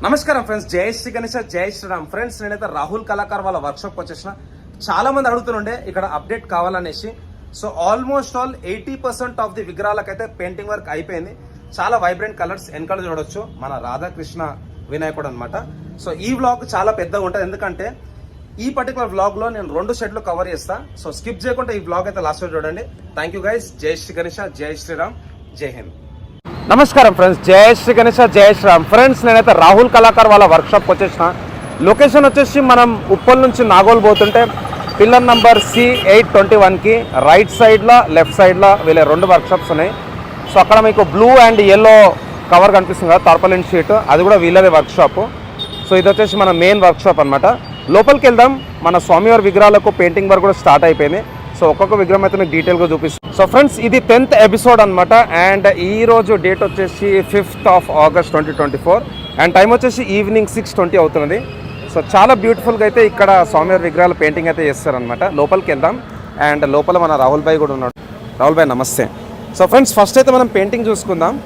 నమస్కారం ఫ్రెండ్స్, జై శ్రీ గణేష్, జై శ్రీరామ్. ఫ్రెండ్స్, నేనైతే రాహుల్ కళాకార్ వాళ్ళ వర్క్షాప్ వచ్చేసిన. చాలా మంది అడుగుతుండే ఇక్కడ అప్డేట్ కావాలనేసి. So almost all 80% of the విగ్రహాలకైతే పెయింటింగ్ వర్క్ అయిపోయింది. చాలా వైబ్రెంట్ కలర్స్ వెనకాల చూడొచ్చు, మన రాధాకృష్ణ వినాయకుడు అనమాట. సో ఈ వ్లాగ్ చాలా పెద్దగా ఉంటుంది, ఎందుకంటే ఈ పర్టికులర్ వ్లాగ్ లో నేను 2 షెడ్లు కవర్ చేస్తా. సో స్కిప్ చేయకుండా ఈ వ్లాగ్ అయితే లాస్ట్ చూడండి. Thank you guys. జై శ్రీ గణేష్, జై శ్రీరామ్, జై హింద్. నమస్కారం ఫ్రెండ్స్, జై శ్రీ గణేష్, జై శ్రీరామ్. ఫ్రెండ్స్, నేనైతే రాహుల్ కళాకార్ వాళ్ళ వర్క్షాప్కి వచ్చేసిన. లొకేషన్ వచ్చేసి మనం ఉప్పల్ నుంచి నాగోల్ పోతుంటే పిల్లర్ నంబర్ C821కి రైట్ సైడ్లో లెఫ్ట్ సైడ్లో వీళ్ళ 2 వర్క్షాప్స్ ఉన్నాయి. సో అక్కడ మీకు బ్లూ అండ్ ఎల్లో కవర్ కనిపిస్తుంది కదా, టార్పాలిన్ షీట్, అది కూడా వీళ్ళదే వర్క్షాప్. సో ఇది వచ్చేసి మన మెయిన్ వర్క్షాప్ అనమాట. లోపలికి వెళ్దాం. మన స్వామివారి విగ్రహాలకు పెయింటింగ్ వర్క్ కూడా స్టార్ట్ అయిపోయింది. సో ఒక్కొక్క విగ్రహం అయితే మీకు డీటెయిల్గా చూపిస్తాను. సో ఫ్రెండ్స్, ఇది 10th ఎపిసోడ్ అనమాట. అండ్ ఈ రోజు డేట్ వచ్చేసి 5th of August 2024 and time వచ్చేసి ఈవినింగ్ 6:20 అవుతున్నది. సో చాలా బ్యూటిఫుల్గా అయితే ఇక్కడ స్వామివారి విగ్రహాల పెయింటింగ్ అయితే చేస్తారనమాట. లోపలికి వెళ్దాం. అండ్ లోపల మన రాహుల్ భాయ్ కూడా ఉన్నాడు. రాహుల్ భాయ్ నమస్తే. సో ఫ్రెండ్స్, ఫస్ట్ అయితే మనం పెయింటింగ్ చూసుకుందాం.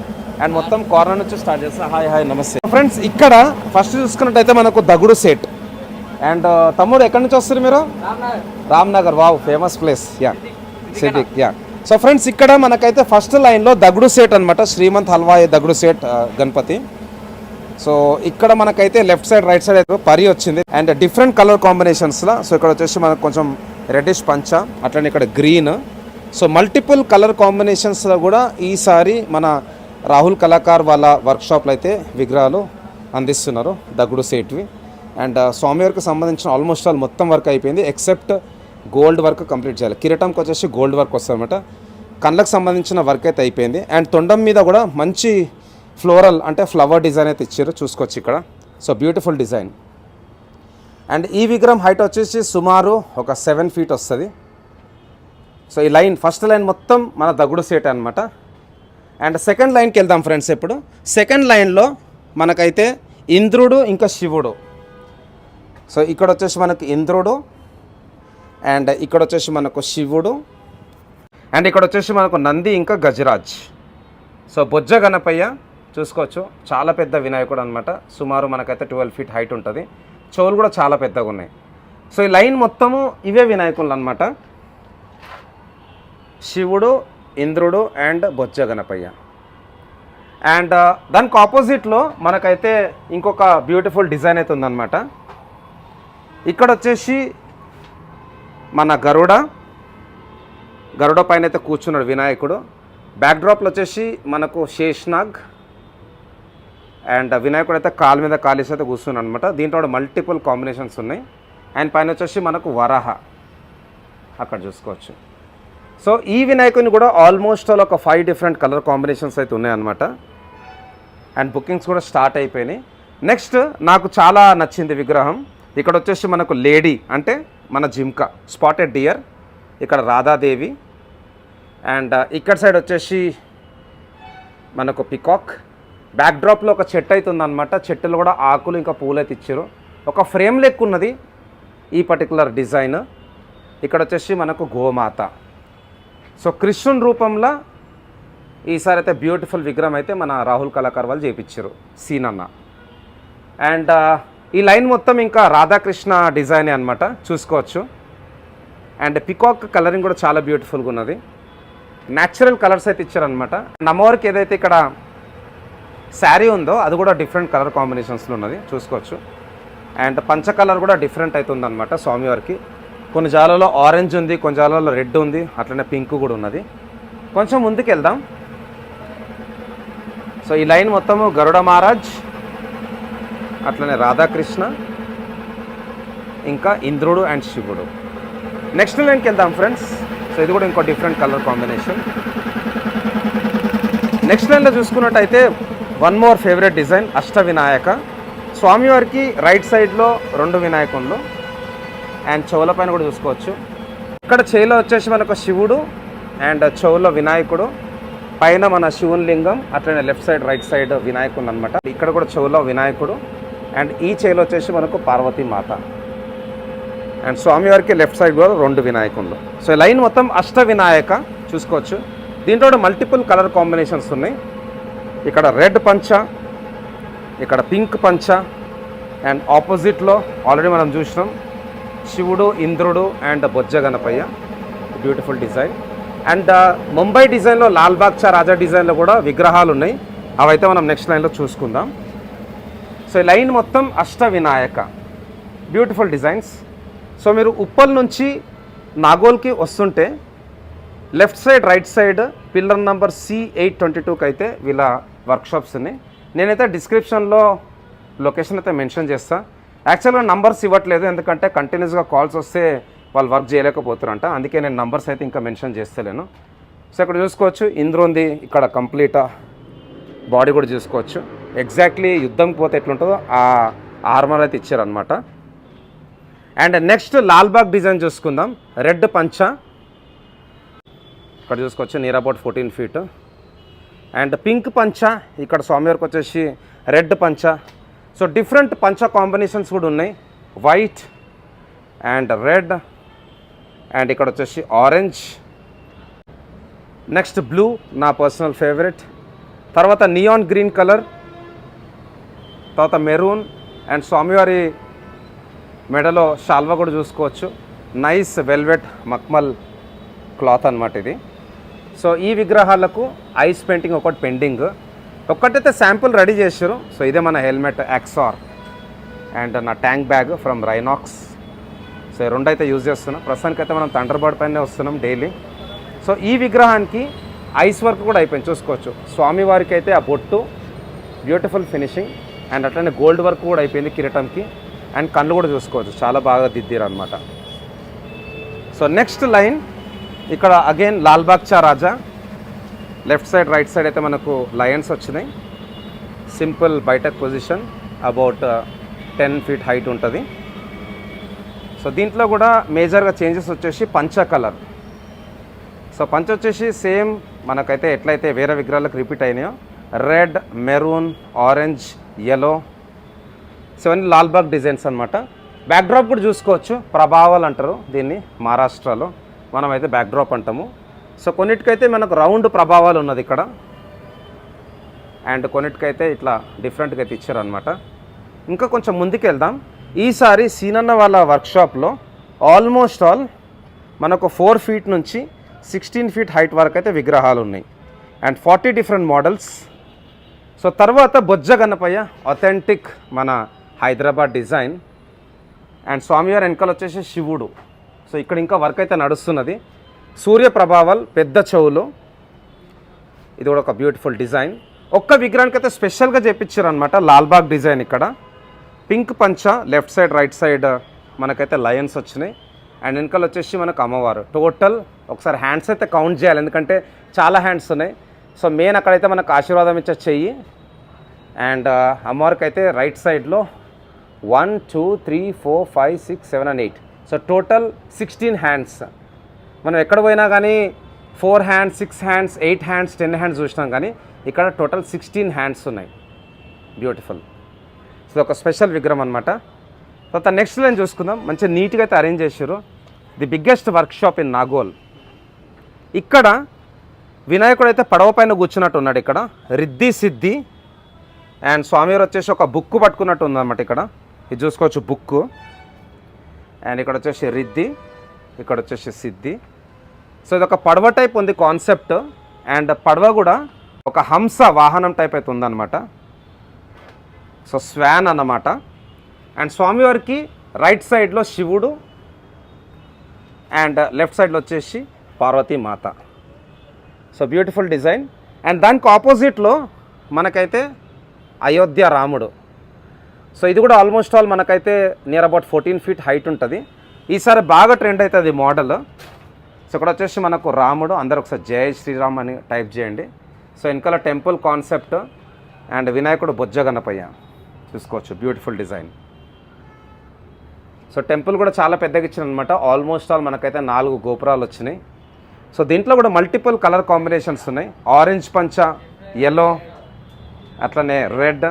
అండ్ మొత్తం కార్నర్ నుంచి స్టార్ట్ చేస్తాం. హాయ్ నమస్తే. ఫ్రెండ్స్, ఇక్కడ ఫస్ట్ చూసుకున్నట్టయితే మనకు దగుడు సెట్. అండ్ తమ్ముడు, ఎక్కడి నుంచి వస్తారు మీరు? Ramnagar. Wow, famous place. City. So friends, ఇక్కడ మనకైతే ఫస్ట్ లైన్లో దగుడు సేట్ అనమాట. శ్రీమంత్ హల్వాయి దగుడు సేట్ గణపతి. సో ఇక్కడ మనకైతే లెఫ్ట్ సైడ్ రైట్ సైడ్ అయితే పరి వచ్చింది. అండ్ డిఫరెంట్ కలర్ కాంబినేషన్స్లో. సో ఇక్కడ వచ్చేసి మనకు కొంచెం రెడ్డిష్ పంచ, అట్లనే ఇక్కడ గ్రీన్. సో మల్టిపుల్ కలర్ కాంబినేషన్స్లో కూడా ఈసారి మన రాహుల్ కళాకార్ వాళ్ళ వర్క్షాప్లో అయితే విగ్రహాలు అందిస్తున్నారు, దగుడు సేట్వి. అండ్ స్వామివారికి సంబంధించిన ఆల్మోస్ట్ ఆల్ మొత్తం వర్క్ అయిపోయింది, ఎక్సెప్ట్ గోల్డ్ వర్క్ కంప్లీట్ చేయాలి. కిరీటంకి వచ్చేసి గోల్డ్ వర్క్ వస్తుంది అనమాట. కళ్ళకు సంబంధించిన వర్క్ అయితే అయిపోయింది. అండ్ తొండం మీద కూడా మంచి ఫ్లోరల్ అంటే ఫ్లవర్ డిజైన్ అయితే ఇచ్చారు, చూసుకోవచ్చు ఇక్కడ. So beautiful design. అండ్ ఈ విగ్రహం హైట్ వచ్చేసి సుమారు ఒక 7 feet వస్తుంది. సో ఈ లైన్ ఫస్ట్ లైన్ మొత్తం మన దగుడు సేట్ అనమాట. అండ్ సెకండ్ లైన్కి వెళ్దాం ఫ్రెండ్స్. ఇప్పుడు సెకండ్ లైన్లో మనకైతే ఇంద్రుడు ఇంకా శివుడు. సో ఇక్కడ వచ్చేసి మనకు ఇంద్రుడు, అండ్ ఇక్కడ వచ్చేసి మనకు శివుడు, అండ్ ఇక్కడ వచ్చేసి మనకు నంది ఇంకా గజరాజ్. సో బొజ్జ గణపయ్య చూసుకోవచ్చు, చాలా పెద్ద వినాయకుడు అనమాట. సుమారు మనకైతే 12 feet హైట్ ఉంటుంది. చెవులు కూడా చాలా పెద్దగా ఉన్నాయి. సో ఈ లైన్ మొత్తము ఇవే వినాయకులు అనమాట. శివుడు, ఇంద్రుడు అండ్ బొజ్జ గణపయ్య. అండ్ దానికి ఆపోజిట్లో మనకైతే ఇంకొక బ్యూటిఫుల్ డిజైన్ అయితే ఉందన్నమాట. ఇక్కడ వచ్చేసి మన గరుడ పైన అయితే కూర్చున్నాడు వినాయకుడు. బ్యాక్డ్రాప్లో వచ్చేసి మనకు శేష్నాగ్. అండ్ వినాయకుడు అయితే కాలు మీద కాలేసి అయితే కూర్చున్నాడు అనమాట. దీంట్లో కూడా మల్టిపుల్ కాంబినేషన్స్ ఉన్నాయి. అండ్ పైన వచ్చేసి మనకు వరాహ అక్కడ చూసుకోవచ్చు. సో ఈ వినాయకుని కూడా ఆల్మోస్ట్ ఒక 5 different కలర్ కాంబినేషన్స్ అయితే ఉన్నాయన్నమాట. అండ్ బుకింగ్స్ కూడా స్టార్ట్ అయిపోయినాయి. నెక్స్ట్ నాకు చాలా నచ్చింది విగ్రహం. ఇక్కడ వచ్చేసి మనకు లేడీ అంటే మన జిమ్కా, స్పాటెడ్ డియర్, ఇక్కడ రాధాదేవి. అండ్ ఇక్కడ సైడ్ వచ్చేసి మనకు పికాక్. బ్యాక్డ్రాప్లో ఒక చెట్టు అయితే ఉందన్నమాట. చెట్టులో కూడా ఆకులు ఇంకా పూలు అయితే ఇచ్చారు. ఒక ఫ్రేమ్ లెక్క ఉన్నది ఈ పర్టికులర్ డిజైన్. ఇక్కడ వచ్చేసి మనకు గోమాత. సో కృష్ణుని రూపంలో ఈసారి అయితే బ్యూటిఫుల్ విగ్రహం అయితే మన రాహుల్ కళాకార్ వాళ్ళు చేయించారు, సీన్ అన్న. అండ్ ఈ లైన్ మొత్తం ఇంకా రాధాకృష్ణ డిజైనే అనమాట, చూసుకోవచ్చు. అండ్ పికాక్ కలరింగ్ కూడా చాలా బ్యూటిఫుల్గా ఉన్నది. న్యాచురల్ కలర్స్ అయితే ఇచ్చారనమాట. అమ్మవారికి ఏదైతే ఇక్కడ శారీ ఉందో అది కూడా డిఫరెంట్ కలర్ కాంబినేషన్స్లో ఉన్నది, చూసుకోవచ్చు. అండ్ పంచ కలర్ కూడా డిఫరెంట్ అవుతుందన్నమాట స్వామివారికి. కొన్ని జాలలో ఆరెంజ్ ఉంది, కొన్ని జాలలో రెడ్ ఉంది, అట్లనే పింక్ కూడా ఉన్నది. కొంచెం ముందుకు వెళ్దాం. సో ఈ లైన్ మొత్తము గరుడ మహారాజ్, అట్లనే రాధాకృష్ణ, ఇంకా ఇంద్రుడు అండ్ శివుడు. నెక్స్ట్ లైన్కి వెళ్దాం ఫ్రెండ్స్. సో ఇది కూడా ఇంకో డిఫరెంట్ కలర్ కాంబినేషన్. నెక్స్ట్ లైన్లో చూసుకున్నట్టయితే one more favourite design, Ashtavinayak. స్వామివారికి రైట్ సైడ్లో 2 వినాయకుళ్ళు. అండ్ చెవుల పైన కూడా చూసుకోవచ్చు. ఇక్కడ చేయిలో వచ్చేసి మనకు శివుడు అండ్ చెవులో వినాయకుడు, పైన మన శివుని లింగం, అట్లనే లెఫ్ట్ సైడ్ రైట్ సైడ్ వినాయకుడు అనమాట. ఇక్కడ కూడా చెవులో వినాయకుడు. అండ్ ఈ చేయిలో వచ్చేసి మనకు పార్వతీ మాత. అండ్ స్వామివారికి లెఫ్ట్ సైడ్ కూడా 2 వినాయకులు. సో లైన్ మొత్తం అష్ట వినాయక చూసుకోవచ్చు. దీంట్లో మల్టిపుల్ కలర్ కాంబినేషన్స్ ఉన్నాయి. ఇక్కడ రెడ్ పంచ, ఇక్కడ పింక్ పంచ అండ్ ఆపోజిట్లో ఆల్రెడీ మనం చూసినాం శివుడు, ఇంద్రుడు and Bojja Ganapayya, beautiful design. And Mumbai డిజైన్లో లాల్బాగ్ చా రాజా డిజైన్లో కూడా విగ్రహాలు ఉన్నాయి, అవైతే మనం నెక్స్ట్ లైన్లో చూసుకుందాం. సో ఈ లైన్ మొత్తం అష్ట వినాయక, బ్యూటిఫుల్ డిజైన్స్. సో మీరు ఉప్పల్ నుంచి నాగోల్కి వస్తుంటే left side right side pillar number C822కి అయితే వీళ్ళ వర్క్షాప్స్ ఉన్నాయి. నేనైతే డిస్క్రిప్షన్లో లొకేషన్ అయితే మెన్షన్ చేస్తాను. యాక్చువల్గా నంబర్స్ ఇవ్వట్లేదు, ఎందుకంటే కంటిన్యూస్గా కాల్స్ వస్తే వాళ్ళు వర్క్ చేయలేకపోతారంట, అందుకే నేను నంబర్స్ అయితే ఇంకా మెన్షన్ చేస్తలేను. సో ఇక్కడ చూసుకోవచ్చు ఇంద్రుంది, ఇక్కడ కంప్లీట్ బాడీ కూడా చూసుకోవచ్చు. ఎగ్జాక్ట్లీ యుద్ధంకి పోతే ఎట్లుంటుందో ఆ ఆర్మర్ అయితే ఇచ్చారనమాట. అండ్ నెక్స్ట్ లాల్బాగ్ డిజైన్ చూసుకుందాం. రెడ్ పంచ, ఇక్కడ చూసుకోవచ్చు near about 14 feet. And pink పంచ, ఇక్కడ స్వామివారికి వచ్చేసి రెడ్ పంచ. సో డిఫరెంట్ పంచ కాంబినేషన్స్ కూడా ఉన్నాయి, వైట్ అండ్ రెడ్ అండ్ ఇక్కడ వచ్చేసి ఆరెంజ్. నెక్స్ట్ బ్లూ, నా పర్సనల్ ఫేవరెట్. తర్వాత నియాన్ గ్రీన్ కలర్, తర్వాత మెరూన్ అండ్ స్వామివారి మెడలో షాల్వా కూడా చూసుకోవచ్చు. నైస్ వెల్వెట్ మక్మల్ క్లాత్ అనమాట ఇది. సో ఈ విగ్రహాలకు ఐస్ పెయింటింగ్ ఒకటి పెండింగ్, ఒక్కటైతే శాంపుల్ రెడీ చేశారు. సో ఇదే మన హెల్మెట్ యాక్సార్ అండ్ నా ట్యాంక్ బ్యాగ్ ఫ్రమ్ రైనాక్స్. సో ఈ రెండు అయితే యూజ్ చేస్తున్నాం. ప్రస్తుతానికైతే మనం థండర్బర్డ్ పైనే వస్తున్నాం డైలీ. సో ఈ విగ్రహానికి ఐస్ వర్క్ కూడా అయిపోయింది చూసుకోవచ్చు. స్వామివారికి అయితే ఆ బొట్టు బ్యూటిఫుల్ ఫినిషింగ్ అండ్ అట్లనే గోల్డ్ వర్క్ కూడా అయిపోయింది కిరీటంకి. అండ్ కళ్ళు కూడా చూసుకోవచ్చు, చాలా బాగా దిద్దిరు అనమాట. సో నెక్స్ట్ లైన్ ఇక్కడ again Lalbaug cha Raja. Left side right side అయితే మనకు లయన్స్ వచ్చినాయి. సింపుల్ బైటెక్ పొజిషన్, అబౌట్ 10 feet హైట్ ఉంటుంది. సో దీంట్లో కూడా మేజర్గా చేంజెస్ వచ్చేసి పంచ కలర్. సో పంచ వచ్చేసి సేమ్ మనకైతే ఎట్లయితే వేరే విగ్రహాలకు రిపీట్ అయినాయో red, maroon, orange, yellow. So అన్ని లాల్బాగ్ డిజైన్స్ అనమాట. బ్యాక్డ్రాప్ కూడా చూసుకోవచ్చు, ప్రభావాలు అంటారు దీన్ని మహారాష్ట్రలో, మనమైతే బ్యాక్డ్రాప్ అంటాము. సో కొన్నిటికైతే మనకు రౌండ్ ప్రభావాలు ఉన్నది ఇక్కడ, అండ్ కొన్నిటికైతే ఇట్లా డిఫరెంట్గా అయితే ఇచ్చారనమాట. ఇంకా కొంచెం ముందుకు వెళ్దాం. ఈసారి సీనన్న వాళ్ళ వర్క్షాప్లో ఆల్మోస్ట్ ఆల్ మనకు 4 feet నుంచి 16 feet హైట్ వరకు అయితే విగ్రహాలు ఉన్నాయి అండ్ 40 different మోడల్స్. సో తర్వాత బొజ్జ గణపయ్య, అథెంటిక్ మన హైదరాబాద్ డిజైన్. అండ్ స్వామివారి వెనకాల వచ్చేసి శివుడు. సో ఇక్కడ ఇంకా వర్క్ అయితే నడుస్తున్నది. సూర్య ప్రభావాలు, పెద్ద చెవులు, ఇది కూడా ఒక బ్యూటిఫుల్ డిజైన్. ఒక్క విగ్రహానికి అయితే స్పెషల్గా చేపించారు అనమాట లాల్బాగ్ డిజైన్. ఇక్కడ పింక్ పంచ, లెఫ్ట్ సైడ్ రైట్ సైడ్ మనకైతే లయన్స్ వచ్చినాయి అండ్ వెనకాల వచ్చేసి మనకు అమ్మవారు. టోటల్ ఒకసారి హ్యాండ్స్ అయితే కౌంట్ చేయాలి, ఎందుకంటే చాలా హ్యాండ్స్ ఉన్నాయి. సో మెయిన్ అక్కడైతే మనకు ఆశీర్వాదం ఇచ్చే చెయ్యి అండ్ అమ్మవారికి అయితే రైట్ సైడ్లో 1 2 3 4 5 6 7 and 8. So total 16 hands. మనం ఎక్కడ పోయినా కానీ 4 hands 6 hands 8 hands 10 hands చూసినాం, కానీ ఇక్కడ టోటల్ 16 హ్యాండ్స్ ఉన్నాయి. బ్యూటిఫుల్. సో ఒక స్పెషల్ విగ్రహం అనమాట. తర్వాత నెక్స్ట్ లైన్ చూసుకుందాం. మంచిగా నీట్గా అయితే అరేంజ్ చేశారు. The biggest workshop in Nagole. ఇక్కడ వినాయకుడు అయితే పడవ పైన కూర్చున్నట్టు ఉన్నాడు. ఇక్కడ రిద్ధి సిద్ధి అండ్ స్వామివారు వచ్చేసి ఒక బుక్ పట్టుకున్నట్టు ఉందన్నమాట. ఇక్కడ ఇది చూసుకోవచ్చు బుక్. అండ్ ఇక్కడ వచ్చేసి రిద్ధి, ఇక్కడ వచ్చేసి సిద్ధి. సో ఇది ఒక పడవ టైప్ ఉంది కాన్సెప్ట్. అండ్ పడవ కూడా ఒక హంస వాహనం టైప్ అయితే ఉందన్నమాట. సో స్వాన్ అన్నమాట. అండ్ స్వామివారికి రైట్ సైడ్లో శివుడు అండ్ లెఫ్ట్ సైడ్లో వచ్చేసి Parvati Mata. So beautiful design. And దానికి ఆపోజిట్లో మనకైతే అయోధ్య రాముడు. సో ఇది కూడా ఆల్మోస్ట్ ఆల్ మనకైతే నియర్ అబౌట్ 14 feet హైట్ ఉంటుంది. ఈసారి బాగా ట్రెండ్ అవుతుంది ఈ మోడల్. సో ఇక్కడ వచ్చేసి మనకు రాముడు, అందరూ ఒకసారి జై శ్రీరామ్ అని టైప్ చేయండి. సో వెనకాల టెంపుల్ కాన్సెప్ట్ అండ్ వినాయకుడు బొజ్జ గణపయ్య చూసుకోవచ్చు, బ్యూటిఫుల్ డిజైన్. సో టెంపుల్ కూడా చాలా పెద్దగా ఇచ్చిన అనమాట. ఆల్మోస్ట్ ఆల్ మనకైతే 4 గోపురాలు వచ్చినాయి. సో దీంట్లో కూడా మల్టిపుల్ కలర్ కాంబినేషన్స్ ఉన్నాయి. ఆరెంజ్ పంచ, ఎల్లో, అట్లనే రెడ్.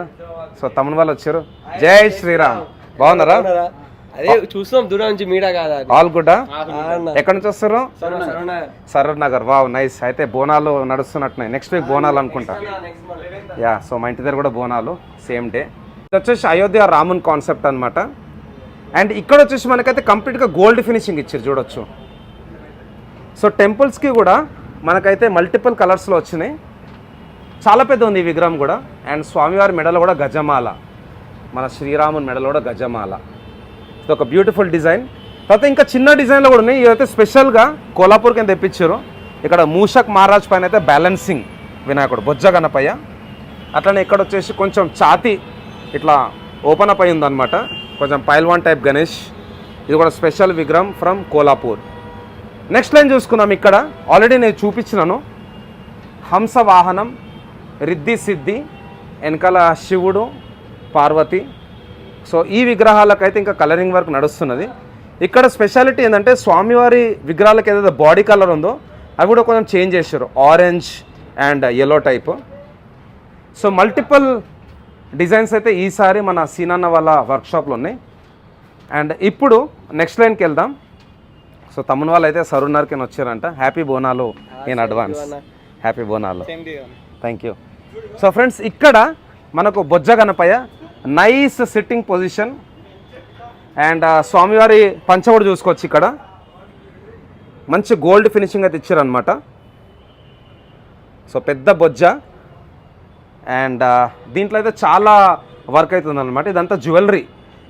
సో తమిళ వాళ్ళు వచ్చారు. జై శ్రీరామ్. బాగున్నారా? అదే చూస్తున్నాం దూరం నుంచి మీడా కాదా ఆల్ గుడ్. ఎక్కడి నుంచి వస్తారు? సరూర్ నగర్. Wow nice. అయితే బోనాలు నడుస్తున్నట్టున్నాయి. నెక్స్ట్ వీక్ బోనాలు అనుకుంటా. యా, సో మా ఇంటి దగ్గర కూడా బోనాలు సేమ్ డే. ఇది వచ్చేసి అయోధ్య రామున్ కాన్సెప్ట్ అనమాట. అండ్ ఇక్కడ వచ్చేసి మనకైతే కంప్లీట్గా గోల్డ్ ఫినిషింగ్ ఇచ్చారు చూడొచ్చు. సో టెంపుల్స్కి కూడా మనకైతే మల్టిపుల్ కలర్స్లో వచ్చినాయి. చాలా పెద్ద ఉంది ఈ విగ్రహం కూడా. అండ్ స్వామివారి మెడలో కూడా గజమాల, మన శ్రీరాముని మెడలో కూడా గజమాల. ఇది ఒక బ్యూటిఫుల్ డిజైన్. తర్వాత ఇంకా చిన్న డిజైన్లో కూడా ఉన్నాయి. ఇవైతే స్పెషల్గా కోల్హాపూర్ కింద తెప్పించారు. ఇక్కడ మూషక్ మహారాజ్ పైన అయితే బ్యాలెన్సింగ్ వినాయకుడు బొజ్జ గణపయ్య. అట్లనే ఇక్కడ వచ్చేసి కొంచెం ఛాతీ ఇట్లా ఓపెన్ అప్ అయి ఉందన్నమాట. కొంచెం పైల్వాన్ టైప్ గణేష్. ఇది కూడా స్పెషల్ విగ్రహం ఫ్రమ్ కోల్హాపూర్. నెక్స్ట్ లైన్ చూసుకుందాం. ఇక్కడ ఆల్రెడీ నేను చూపించినాను. హంస వాహనం, రిద్ధి సిద్ధి, వెనకాల శివుడు, పార్వతి. సో ఈ విగ్రహాలకైతే ఇంకా కలరింగ్ వర్క్ నడుస్తున్నది. ఇక్కడ స్పెషాలిటీ ఏంటంటే స్వామివారి విగ్రహాలకు ఏదైతే బాడీ కలర్ ఉందో అవి కూడా కొంచెం చేంజ్ చేశారు, orange and yellow type. So multiple designs అయితే ఈసారి మన సీనన్న వాళ్ళ వర్క్షాప్లో ఉన్నాయి. అండ్ ఇప్పుడు నెక్స్ట్ లైన్కి వెళ్దాం. సో తమ్ముని వాళ్ళు అయితే సరూర్నగర్కి వచ్చారంట. Happy Bonalu in advance. Happy Bonalu. Thank you. So friends ఇక్కడ మనకు బొజ్జ Ganapayya nice sitting position. And స్వామివారి పంచ కూడా చూసుకోవచ్చు. ఇక్కడ మంచి గోల్డ్ ఫినిషింగ్ అయితే ఇచ్చారనమాట. సో పెద్ద బొజ్జ. అండ్ దీంట్లో అయితే చాలా వర్క్ అవుతుంది అనమాట. ఇదంతా జ్యువెలరీ.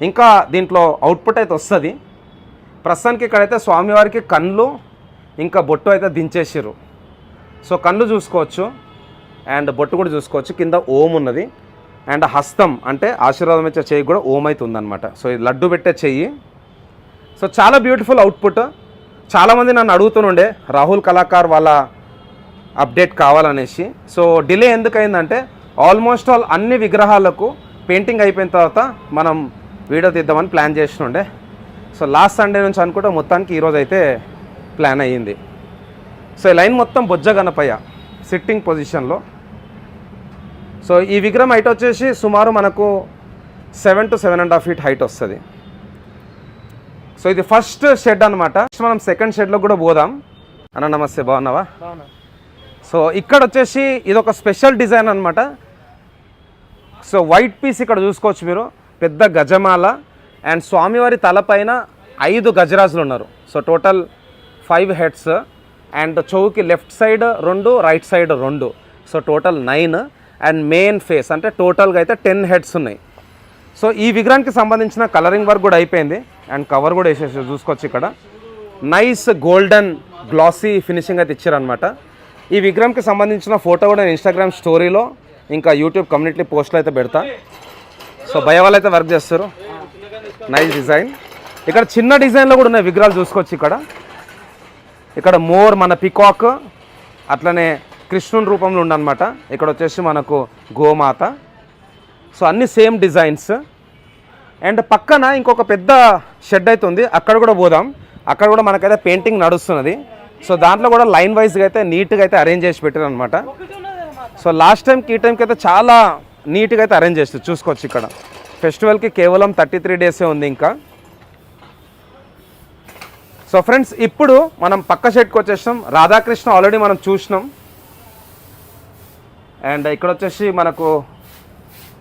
ఇంకా దీంట్లో అవుట్పుట్ అయితే వస్తుంది. ప్రస్తుతానికి ఇక్కడైతే స్వామివారికి కళ్ళు ఇంకా బొట్టు అయితే దించేసారు. సో కళ్ళు చూసుకోవచ్చు అండ్ బొట్టు కూడా చూసుకోవచ్చు. కింద ఓం ఉన్నది. అండ్ హస్తం అంటే ఆశీర్వాదం ఇచ్చే చెయ్యి కూడా ఓం అయితే ఉందన్నమాట. సో ఇది లడ్డు పెట్టే చెయ్యి. సో చాలా బ్యూటిఫుల్ అవుట్పుట్. చాలామంది నన్ను అడుగుతుండే రాహుల్ కళాకార్ వాళ్ళ అప్డేట్ కావాలనేసి. సో డిలే ఎందుకైందంటే ఆల్మోస్ట్ ఆల్ అన్ని విగ్రహాలకు పెయింటింగ్ అయిపోయిన తర్వాత మనం వీడియో తీద్దామని ప్లాన్ చేస్తుండే. సో లాస్ట్ సండే నుంచి అనుకుంటే మొత్తానికి ఈరోజు అయితే ప్లాన్ అయ్యింది. సో ఈ లైన్ మొత్తం బొజ్జ గణపయ్య సిట్టింగ్ పొజిషన్లో. సో ఈ విగ్రహం హైట్ వచ్చేసి సుమారు మనకు 7 to 7.5 feet హైట్ వస్తుంది. సో ఇది ఫస్ట్ షెడ్ అనమాట. మనం సెకండ్ షెడ్లో కూడా పోదాం. అన్న నమస్తే, బాగున్నావా? సో ఇక్కడ వచ్చేసి ఇది ఒక స్పెషల్ డిజైన్ అనమాట. సో వైట్ పీస్ ఇక్కడ చూసుకోవచ్చు మీరు, పెద్ద గజమాల. అండ్ స్వామివారి తలపైన 5 గజరాజులు ఉన్నారు. So total 5 heads. అండ్ చెవుకి left side 2, right side 2. So total 9. And main face అంటే టోటల్గా అయితే 10 heads ఉన్నాయి. సో ఈ విగ్రహానికి సంబంధించిన కలరింగ్ వర్క్ కూడా అయిపోయింది. అండ్ కవర్ కూడా వేసేసి చూసుకోవచ్చు. ఇక్కడ నైస్ గోల్డెన్ గ్లాసీ ఫినిషింగ్ అయితే ఇచ్చారనమాట. ఈ విగ్రహంకి సంబంధించిన ఫోటో కూడా నేను ఇన్స్టాగ్రామ్ స్టోరీలో ఇంకా యూట్యూబ్ కమ్యూనిటీ పోస్ట్లో అయితే పెడతా. సో భయ వాళ్ళు అయితే వర్క్ చేస్తారు. Nice design. ఇక్కడ చిన్న డిజైన్లో కూడా ఉన్నాయి విగ్రహాలు చూసుకోవచ్చు. ఇక్కడ మోర్, మన పికాక్, అట్లనే కృష్ణుని రూపంలో ఉండనమాట. ఇక్కడ వచ్చేసి మనకు గోమాత. సో అన్ని సేమ్ డిజైన్స్. అండ్ పక్కన ఇంకొక పెద్ద షెడ్ అయితే ఉంది, అక్కడ కూడా పోదాం. అక్కడ కూడా మనకైతే పెయింటింగ్ నడుస్తున్నది. సో దాంట్లో కూడా లైన్ వైజ్గా అయితే నీట్గా అయితే అరేంజ్ చేసి పెట్టారు అనమాట. సో లాస్ట్ టైంకి ఈ టైంకి అయితే చాలా నీట్గా అయితే అరేంజ్ చేస్తారు చూసుకోవచ్చు. ఇక్కడ ఫెస్టివల్కి కేవలం 33 days ఉంది ఇంకా. సో ఫ్రెండ్స్ ఇప్పుడు మనం పక్క షెడ్కి వచ్చేసాం. రాధాకృష్ణ ఆల్రెడీ మనం చూసినాం. అండ్ ఇక్కడ వచ్చేసి మనకు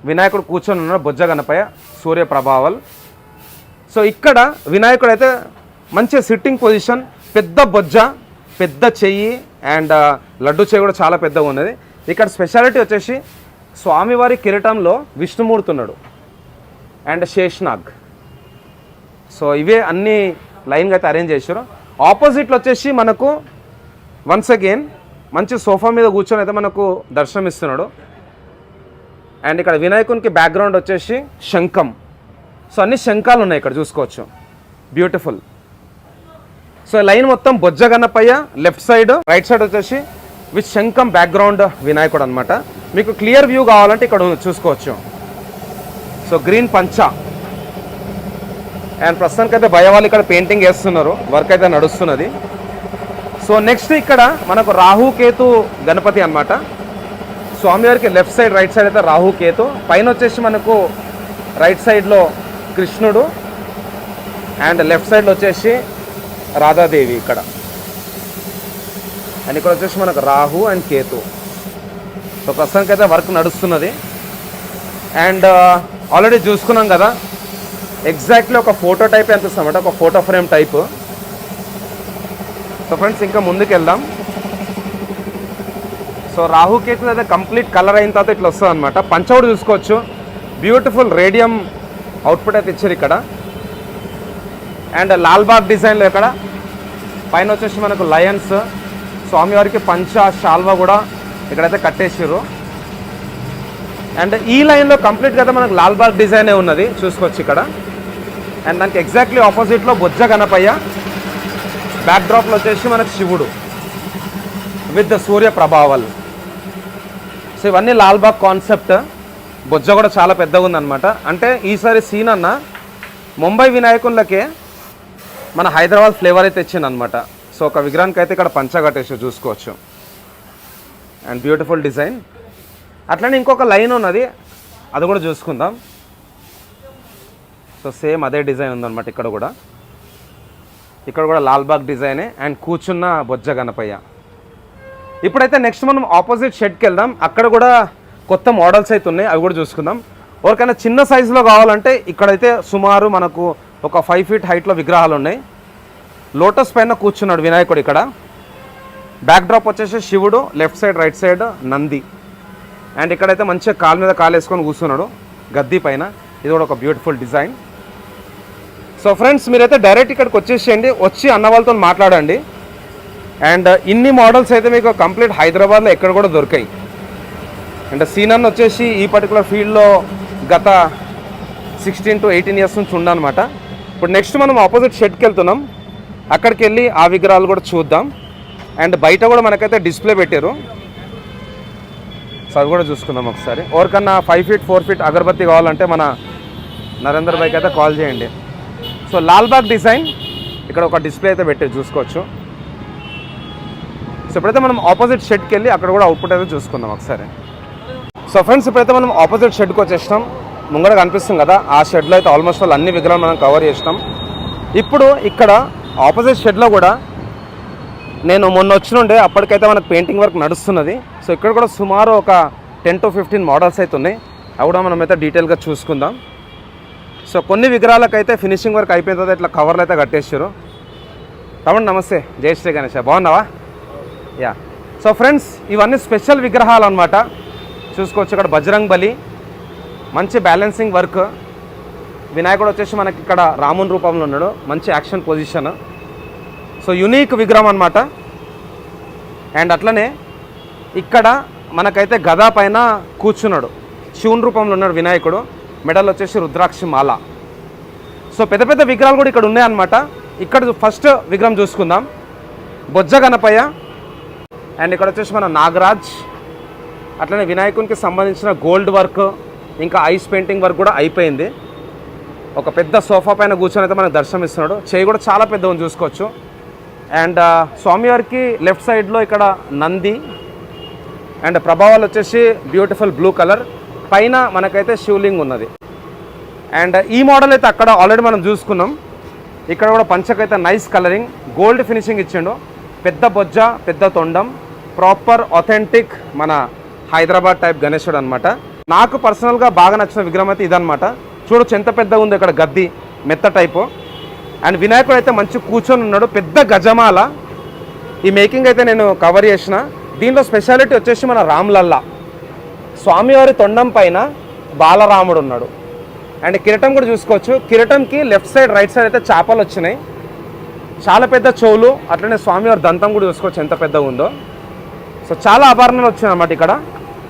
వినాయకుడు కూర్చొని ఉన్నాడు, బొజ్జ గణపయ్య, సూర్య ప్రభావల్. సో ఇక్కడ వినాయకుడు అయితే మంచి సిట్టింగ్ పొజిషన్, పెద్ద బొజ్జ, పెద్ద చెయ్యి. అండ్ లడ్డు చెయ్యి కూడా చాలా పెద్దగా ఉన్నది. ఇక్కడ స్పెషాలిటీ వచ్చేసి స్వామివారి కిరీటంలో విష్ణుమూర్తి ఉన్నాడు అండ్ శేషనాగ్. సో ఇవే అన్ని లైన్గా అయితే అరేంజ్ చేశారు. ఆపోజిట్లో వచ్చేసి మనకు వన్స్ అగైన్ మంచి సోఫా మీద కూర్చొని అయితే మనకు దర్శనం ఇస్తున్నాడు. అండ్ ఇక్కడ వినాయకునికి బ్యాక్గ్రౌండ్ వచ్చేసి శంఖం. సో అన్ని శంఖాలు ఉన్నాయి ఇక్కడ చూసుకోవచ్చు. బ్యూటిఫుల్. సో లైన్ మొత్తం బొజ్జ Ganapayya, left side, right side వచ్చేసి విత్ శంఖం బ్యాక్గ్రౌండ్ వినాయకుడు అనమాట. మీకు క్లియర్ వ్యూ కావాలంటే ఇక్కడ చూసుకోవచ్చు. సో గ్రీన్ పంచా. అండ్ ప్రస్తుతానికి అయితే భయ వాళ్ళు ఇక్కడ పెయింటింగ్ వేస్తున్నారు, వర్క్ అయితే నడుస్తున్నది. సో నెక్స్ట్ ఇక్కడ మనకు రాహుకేతు గణపతి అనమాట. స్వామివారికి లెఫ్ట్ సైడ్, రైట్ సైడ్ అయితే రాహుకేతు. పైన వచ్చేసి మనకు రైట్ సైడ్లో కృష్ణుడు అండ్ లెఫ్ట్ సైడ్లో వచ్చేసి రాధాదేవి ఇక్కడ. అండ్ ఇక్కడ వచ్చేసి మనకు రాహు అండ్ కేతు. సో ప్రస్తుతానికి అయితే వర్క్ నడుస్తున్నది. అండ్ ఆల్రెడీ చూసుకున్నాం కదా, ఎగ్జాక్ట్లీ ఒక ఫోటో టైప్ అనిపిస్తుంది అన్నమాట, ఒక photo frame type. So friends ఇంకా ముందుకు వెళ్దాం. సో రాహు కేతు అయితే కంప్లీట్ కలర్ అయిన తర్వాత ఇట్లా వస్తుంది అనమాట. పంచౌడ్ చూసుకోవచ్చు, బ్యూటిఫుల్ రేడియం అవుట్పుట్ అయితే ఇచ్చారు ఇక్కడ. అండ్ లాల్బాగ్ డిజైన్లో ఇక్కడ పైన వచ్చేసి మనకు లయన్స్, స్వామివారికి పంచ షాల్వా కూడా ఇక్కడైతే కట్టేసారు. అండ్ ఈ లైన్లో కంప్లీట్గా అయితే మనకు లాల్బాగ్ డిజైనే ఉన్నది చూసుకోవచ్చు ఇక్కడ. అండ్ దానికి ఎగ్జాక్ట్లీ ఆపోజిట్లో బొజ్జ గణపయ్య, బ్యాక్ డ్రాప్లో వచ్చేసి మనకు శివుడు విత్ సూర్య ప్రభావాలు. సో ఇవన్నీ లాల్బాగ్ కాన్సెప్ట్. బొజ్జ కూడా చాలా పెద్దగా ఉందన్నమాట. అంటే ఈసారి సీన్ అన్న ముంబై వినాయకులకే మన హైదరాబాద్ ఫ్లేవర్ అయితే ఇచ్చిందనమాట. సో ఒక విగ్రహానికి అయితే ఇక్కడ పంచ కట్టేసి చూసుకోవచ్చు. And beautiful design. అట్లనే ఇంకొక లైన్ ఉన్నది, అది కూడా చూసుకుందాం. సో సేమ్ అదే డిజైన్ ఉందన్నమాట ఇక్కడ కూడా. ఇక్కడ కూడా లాల్బాగ్ డిజైనే అండ్ కూర్చున్న బొజ్జ గణపయ్య. ఇప్పుడైతే నెక్స్ట్ మనం ఆపోజిట్ షెడ్కి వెళ్దాం. అక్కడ కూడా కొత్త మోడల్స్ అయితే ఉన్నాయి, అవి కూడా చూసుకుందాం. ఎవరికైనా చిన్న సైజులో కావాలంటే ఇక్కడైతే సుమారు మనకు ఒక 5 feet హైట్లో విగ్రహాలు ఉన్నాయి. లోటస్ పైన కూర్చున్నాడు వినాయకుడు ఇక్కడ. బ్యాక్ డ్రాప్ వచ్చేసి శివుడు, left side right side Nandi. And ఇక్కడైతే మంచిగా కాలు మీద కాలు వేసుకొని కూర్చున్నాడు గద్దీ పైన. ఇది కూడా ఒక బ్యూటిఫుల్ డిజైన్. సో ఫ్రెండ్స్ మీరైతే డైరెక్ట్ ఇక్కడికి వచ్చేసేయండి, వచ్చి అన్న వాళ్ళతో మాట్లాడండి. అండ్ ఇన్ని మోడల్స్ అయితే మీకు కంప్లీట్ హైదరాబాద్లో ఎక్కడ కూడా దొరికాయి. అండ్ సీనన్ వచ్చేసి ఈ పర్టికులర్ ఫీల్డ్లో గత 16 to 18 years నుంచి ఉండనమాట. ఇప్పుడు నెక్స్ట్ మనం ఆపోజిట్ షెడ్కి వెళ్తున్నాం. అక్కడికి వెళ్ళి ఆ విగ్రహాలు కూడా చూద్దాం. అండ్ బయట కూడా మనకైతే డిస్ప్లే పెట్టారు, సో అవి కూడా చూసుకుందాం ఒకసారి. ఎవరికన్నా 5 feet 4 feet అగరబత్తి కావాలంటే మన నరేందర్ భాయ్కి అయితే కాల్ చేయండి. సో లాల్బాగ్ డిజైన్ ఇక్కడ ఒక డిస్ప్లే అయితే పెట్టి చూసుకోవచ్చు. సో ఇప్పుడైతే మనం ఆపోజిట్ షెడ్కి వెళ్ళి అక్కడ కూడా అవుట్పుట్ అయితే చూసుకుందాం ఒకసారి. సో ఫ్రెండ్స్ ఇప్పుడైతే మనం ఆపోజిట్ షెడ్కి వచ్చేసినాం. ముంగడ కనిపిస్తుంది కదా, ఆ షెడ్లో అయితే ఆల్మోస్ట్ అన్ని విగ్రహాలు మనం కవర్ చేసినాం. ఇప్పుడు ఇక్కడ ఆపోజిట్ షెడ్లో కూడా నేను మొన్న వచ్చినుండే, అప్పటికైతే మనకు పెయింటింగ్ వర్క్ నడుస్తున్నది. సో ఇక్కడ కూడా సుమారు ఒక 10 to 15 మోడల్స్ అయితే ఉన్నాయి, అవి కూడా మనం అయితే డీటెయిల్గా చూసుకుందాం. సో కొన్ని విగ్రహాలకైతే ఫినిషింగ్ వర్క్ అయిపోయిన తర్వాత ఇట్లా కవర్లు అయితే కట్టేసారు. తమ్ముడు నమస్తే, జై శ్రీ గణేష్, బాగున్నావా? యా. సో ఫ్రెండ్స్ ఇవన్నీ స్పెషల్ విగ్రహాలు అనమాట. చూసుకోవచ్చు ఇక్కడ బజరంగ్ బలి, మంచి బ్యాలెన్సింగ్ వర్క్. వినాయకుడు వచ్చేసి మనకి ఇక్కడ రాముని రూపంలో ఉన్నాడు, మంచి యాక్షన్ పొజిషన్. సో యునీక్ విగ్రహం అనమాట. అండ్ అట్లనే ఇక్కడ మనకైతే గదా పైన కూర్చున్నాడు, శివుని రూపంలో ఉన్నాడు వినాయకుడు. మెడల్ వచ్చేసి రుద్రాక్షి మాల. సో పెద్ద పెద్ద విగ్రహాలు కూడా ఇక్కడ ఉన్నాయన్నమాట. ఇక్కడ ఫస్ట్ విగ్రహం చూసుకుందాం, బొజ్జ గణపయ్య. అండ్ ఇక్కడ వచ్చేసి మన నాగరాజ్. అట్లనే వినాయకునికి సంబంధించిన గోల్డ్ వర్క్, ఇంకా ఐస్ పెయింటింగ్ వర్క్ కూడా అయిపోయింది. ఒక పెద్ద సోఫా పైన కూర్చొని అయితే మనకు దర్శనం ఇస్తున్నాడు. చేయి కూడా చాలా పెద్ద ఉంది చూసుకోవచ్చు. అండ్ స్వామివారికి లెఫ్ట్ సైడ్లో ఇక్కడ నంది అండ్ ప్రభావాలు వచ్చేసి బ్యూటిఫుల్ బ్లూ కలర్. పైన మనకైతే శివలింగ్ ఉన్నది. అండ్ ఈ మోడల్ అయితే అక్కడ ఆల్రెడీ మనం చూసుకున్నాం. ఇక్కడ కూడా పంచకైతే నైస్ కలరింగ్, గోల్డ్ ఫినిషింగ్ ఇచ్చిండు. పెద్ద బొజ్జ, పెద్ద తొండం, ప్రాపర్ ఆథెంటిక్ మన హైదరాబాద్ టైప్ గణేశుడు అనమాట. నాకు పర్సనల్గా బాగా నచ్చిన విగ్రహం అయితే ఇదనమాట. చూడొచ్చు ఎంత పెద్దగా ఉంది ఇక్కడ గద్ది, మెత్త టైపు. అండ్ వినాయకుడు అయితే మంచి కూర్చొని ఉన్నాడు, పెద్ద గజమాల. ఈ మేకింగ్ అయితే నేను కవర్ చేసిన. దీంట్లో స్పెషాలిటీ వచ్చేసి మన రామ్లల్లా, స్వామివారి తొండం పైన బాలరాముడు ఉన్నాడు. అండ్ కిరీటం కూడా చూసుకోవచ్చు. కిరీటంకి లెఫ్ట్ సైడ్ రైట్ సైడ్ అయితే చేపలు వచ్చినాయి, చాలా పెద్ద చెవులు. అట్లనే స్వామివారి దంతం కూడా చూసుకోవచ్చు ఎంత పెద్దగా ఉందో. సో చాలా ఆభరణాలు వచ్చాయి అన్నమాట ఇక్కడ.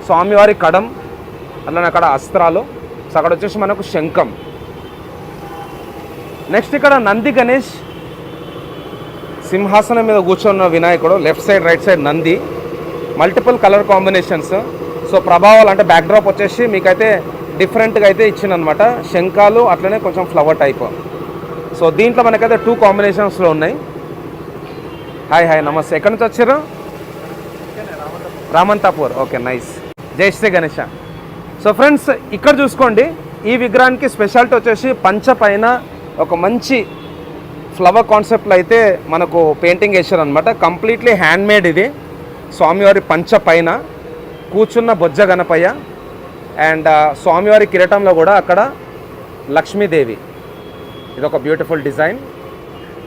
స్వామివారి కడం, అట్లనే అక్కడ అస్త్రాలు. సో అక్కడ వచ్చేసి మనకు శంఖం. నెక్స్ట్ ఇక్కడ నంది గణేష్ సింహాసనం మీద కూర్చున్న వినాయకుడు, left side right side Nandi, multiple colour combinations. So ప్రభావాలు అంటే బ్యాక్ డ్రాప్ వచ్చేసి మీకైతే డిఫరెంట్గా అయితే ఇచ్చిందనమాట. శంఖాలు అట్లనే కొంచెం ఫ్లవర్ టైప్. సో దీంట్లో మనకైతే 2 కాంబినేషన్స్లో ఉన్నాయి. హాయ్ హాయ్ నమస్తే, ఎక్కడి నుంచి వచ్చారు? రామంతాపూర్. ఓకే నైస్, జై శ్రీ గణేష. సో ఫ్రెండ్స్ ఇక్కడ చూసుకోండి, ఈ విగ్రహానికి స్పెషాలిటీ వచ్చేసి పంచ పైన ఒక మంచి ఫ్లవర్ కాన్సెప్ట్లో అయితే మనకు పెయింటింగ్ వేసారు అనమాట. కంప్లీట్లీ హ్యాండ్ మేడ్ ఇది. స్వామివారి పంచ పైన కూర్చున్న బొజ్జ గణపయ్య అండ్ స్వామివారి కిరీటంలో కూడా అక్కడ లక్ష్మీదేవి. ఇది ఒక బ్యూటిఫుల్ డిజైన్.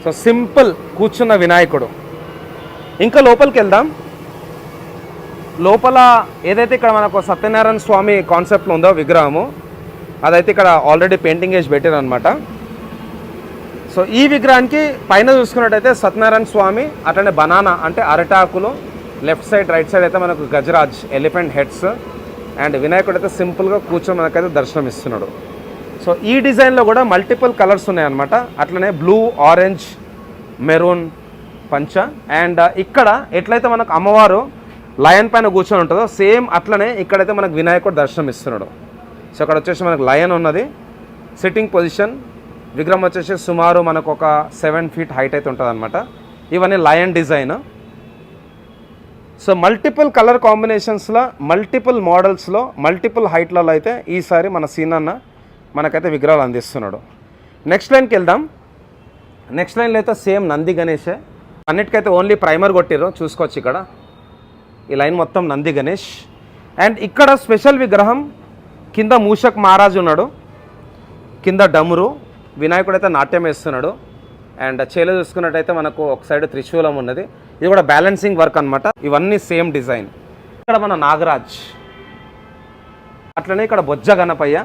సో సింపుల్ కూర్చున్న వినాయకుడు. ఇంకా లోపలికి వెళ్దాం. లోపల ఏదైతే ఇక్కడ మనకు సత్యనారాయణ స్వామి కాన్సెప్ట్లో ఉందో విగ్రహము, అదైతే ఇక్కడ ఆల్రెడీ పెయింటింగ్ వేసి పెట్టారు అనమాట. సో ఈ విగ్రహానికి పైన చూసుకున్నట్టయితే సత్యనారాయణ స్వామి, అట్లనే బనానా అంటే అరటాకులు, లెఫ్ట్ సైడ్ రైట్ సైడ్ అయితే మనకు గజరాజ్ ఎలిఫెంట్ హెడ్స్ అండ్ వినాయకుడు అయితే సింపుల్గా కూర్చొని మనకైతే దర్శనం ఇస్తున్నాడు. సో ఈ డిజైన్లో కూడా మల్టిపుల్ కలర్స్ ఉన్నాయన్నమాట. అట్లనే బ్లూ, ఆరెంజ్, మెరూన్ పంచ అండ్ ఇక్కడ ఎట్లయితే మనకు అమ్మవారు లయన్ పైన కూర్చొని ఉంటుందో సేమ్ అట్లనే ఇక్కడైతే మనకు వినాయకుడు దర్శనం ఇస్తున్నాడు. సో అక్కడ వచ్చేసి మనకు లయన్ ఉన్నది, సిట్టింగ్ పొజిషన్. విగ్రహం వచ్చేసి సుమారు మనకు ఒక 7 feet హైట్ అయితే ఉంటుంది అనమాట. ఇవన్నీ lion design. So multiple colour కాంబినేషన్స్లో, మల్టిపుల్ మోడల్స్లో, మల్టిపుల్ హైట్లలో అయితే ఈసారి మన సీనన్న మనకైతే విగ్రహాలు అందిస్తున్నాడు. నెక్స్ట్ లైన్కి వెళ్దాం. నెక్స్ట్ లైన్లో అయితే సేమ్ నంది గణేషే. అన్నిటికైతే ఓన్లీ ప్రైమర్ కొట్టిర్రు, చూసుకోవచ్చు ఇక్కడ. ఈ లైన్ మొత్తం నంది గణేష్. అండ్ ఇక్కడ స్పెషల్ విగ్రహం కింద మూషక్ మహారాజు ఉన్నాడు, కింద డమురు, వినాయకుడు అయితే నాట్యం వేస్తున్నాడు. అండ్ చేలో చూసుకున్నట్టయితే మనకు ఒక సైడ్ త్రిశూలం ఉన్నది. ఇది కూడా బ్యాలెన్సింగ్ వర్క్ అనమాట. ఇవన్నీ సేమ్ డిజైన్. ఇక్కడ మన నాగరాజ్, అట్లనే ఇక్కడ బొజ్జ గణపయ్య,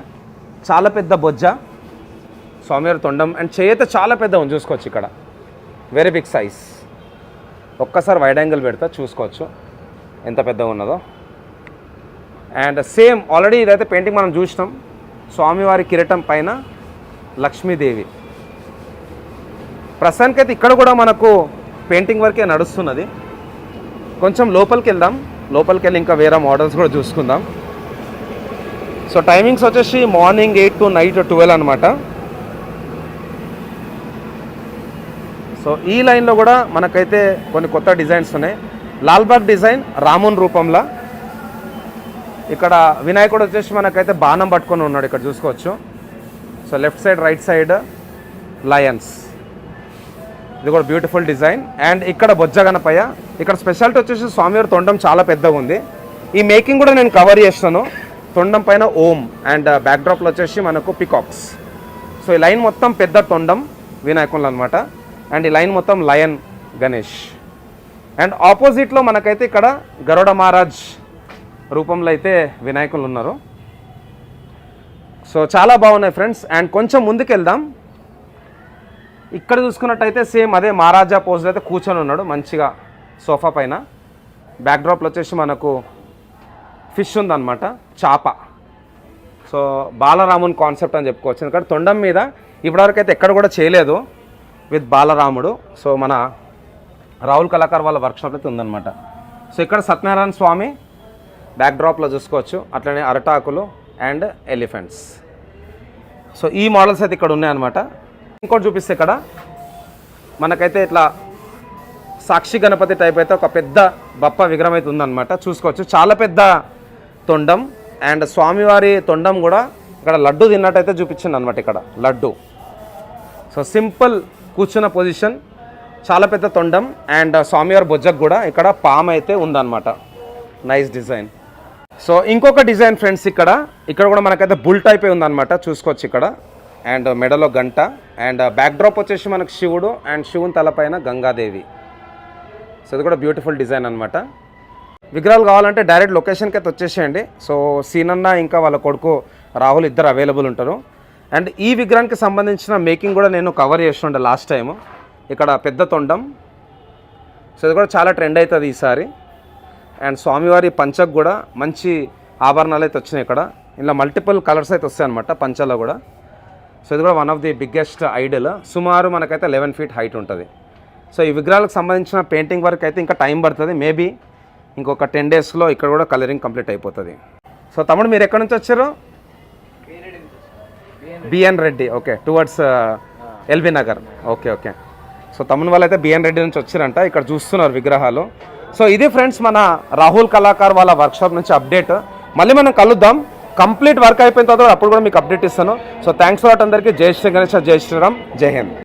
చాలా పెద్ద బొజ్జ, స్వామివారి తొండం అండ్ చేయత చాలా పెద్ద ఉంది, చూసుకోవచ్చు ఇక్కడ. Very big size. ఒక్కసారి వైడ్ యాంగిల్ పెడతా చూసుకోవచ్చు ఎంత పెద్దగా ఉన్నదో. అండ్ సేమ్ ఆల్రెడీ ఇదైతే పెయింటింగ్ మనం చూసినాం. స్వామివారి కిరీటం పైన లక్ష్మీదేవి. ప్రస్తుతానికైతే ఇక్కడ కూడా మనకు పెయింటింగ్ వర్కే నడుస్తున్నది. కొంచెం లోపలికి వెళ్దాం. లోపలికి వెళ్ళి ఇంకా వేరే మోడల్స్ కూడా చూసుకుందాం. సో టైమింగ్స్ వచ్చేసి మార్నింగ్ 8 to నైట్ 12 అనమాట. సో ఈ లైన్లో కూడా మనకైతే కొన్ని కొత్త డిజైన్స్ ఉన్నాయి. లాల్బాగ్ డిజైన్ రామున్ రూపంలో. ఇక్కడ వినాయకుడు వచ్చేసి మనకైతే బాణం పట్టుకొని ఉన్నాడు, ఇక్కడ చూసుకోవచ్చు. So left side right side Lions. ఇది కూడా బ్యూటిఫుల్ డిజైన్. అండ్ ఇక్కడ బొజ్జ గణపయ్య. ఇక్కడ స్పెషాలిటీ వచ్చేసి స్వామివారి తొండం చాలా పెద్దగా ఉంది. ఈ మేకింగ్ కూడా నేను కవర్ చేస్తాను. తొండం పైన ఓం అండ్ బ్యాక్డ్రాప్లో వచ్చేసి మనకు పికాక్స్. సో ఈ లైన్ మొత్తం పెద్ద తొండం వినాయకులు అనమాట. అండ్ ఈ లైన్ మొత్తం లయన్ గణేష్. అండ్ ఆపోజిట్లో మనకైతే ఇక్కడ గరుడ మహారాజ్ రూపంలో అయితే వినాయకులు ఉన్నారు. సో చాలా బాగున్నాయి ఫ్రెండ్స్. అండ్ కొంచెం ముందుకు వెళ్దాం. ఇక్కడ చూసుకున్నట్టయితే సేమ్ అదే మహారాజా పోజ్లో అయితే కూర్చొని ఉన్నాడు మంచిగా సోఫా పైన. బ్యాక్డ్రాప్లో వచ్చేసి మనకు ఫిష్ ఉందన్నమాట, చాప. సో బాలరాముని కాన్సెప్ట్ అని చెప్పుకోవచ్చు. ఎందుకంటే తొండం మీద ఇప్పటివరకు అయితే ఎక్కడ కూడా చేయలేదు విత్ బాలరాముడు. సో మన రాహుల్ కళాకార్ వాళ్ళ వర్క్షాప్ అయితే ఉందన్నమాట. సో ఇక్కడ సత్యనారాయణ స్వామి బ్యాక్డ్రాప్లో చూసుకోవచ్చు. అట్లనే అరటాకులు అండ్ ఎలిఫెంట్స్. సో ఈ మోడల్స్ అయితే ఇక్కడ ఉన్నాయన్నమాట. ఇంకోటి చూపిస్తే ఇక్కడ మనకైతే ఇట్లా సాక్షి గణపతి టైప్ అయితే ఒక పెద్ద బప్ప విగ్రహం అయితే ఉందన్నమాట, చూసుకోవచ్చు. చాలా పెద్ద తొండం. అండ్ స్వామివారి తొండం కూడా ఇక్కడ లడ్డు తిన్నట్టయితే చూపించింది అనమాట. ఇక్కడ లడ్డు. సో సింపుల్ కూర్చున్న పొజిషన్, చాలా పెద్ద తొండం. అండ్ స్వామివారి బొజ్జకు కూడా ఇక్కడ పామ్ అయితే ఉందన్నమాట. Nice design. సో ఇంకొక డిజైన్ ఫ్రెండ్స్, ఇక్కడ కూడా మనకైతే బుల్ టైప్ ఉందన్నమాట, చూసుకోవచ్చు ఇక్కడ. అండ్ మెడలో గంట. అండ్ బ్యాక్డ్రాప్ వచ్చేసి మనకు శివుడు అండ్ శివుని తలపైన గంగాదేవి. సో ఇది కూడా బ్యూటిఫుల్ డిజైన్ అనమాట. విగ్రహాలు కావాలంటే డైరెక్ట్ లొకేషన్కి అయితే వచ్చేసేయండి. సో సీనన్న ఇంకా వాళ్ళ కొడుకు రాహుల్ ఇద్దరు అవైలబుల్ ఉంటారు. అండ్ ఈ విగ్రహానికి సంబంధించిన మేకింగ్ కూడా నేను కవర్ చేస్తుండే లాస్ట్ టైము. ఇక్కడ పెద్ద తొండం. సో ఇది కూడా చాలా ట్రెండ్ అవుతుంది ఈసారి. అండ్ స్వామివారి పంచకు కూడా మంచి ఆభరణాలు అయితే వచ్చినాయి ఇక్కడ. ఇలా మల్టిపుల్ కలర్స్ అయితే వస్తాయి అనమాట పంచలో కూడా. సో ఇది కూడా one of the biggest Idol. సుమారు మనకైతే 11 feet హైట్ ఉంటుంది. సో ఈ విగ్రహాలకు సంబంధించిన పెయింటింగ్ వర్క్ అయితే ఇంకా టైం పడుతుంది. మేబీ ఇంకొక 10 daysలో ఇక్కడ కూడా కలరింగ్ కంప్లీట్ అయిపోతుంది. సో తమ్ముడు మీరు ఎక్కడి నుంచి వచ్చారు? BN Reddy. Okay, towards LB Nagar. Okay. So తమ్ముని వాళ్ళు అయితే బిఎన్ రెడ్డి నుంచి వచ్చారంట. ఇక్కడ చూస్తున్నారు విగ్రహాలు. సో ఇది ఫ్రెండ్స్ మన రాహుల్ కళాకార్ వాళ్ళ వర్క్షాప్ నుంచి అప్డేట్. మళ్ళీ మనం కలుద్దాం. కంప్లీట్ వర్క్ అయిపోయిన తర్వాత అప్పుడు కూడా మీకు అప్డేట్ ఇస్తాను. సో థ్యాంక్స్ ఫర్ వాట్ అందరికీ. జై శ్రీ గణేష్, జై శ్రీరామ్, జై హింద్.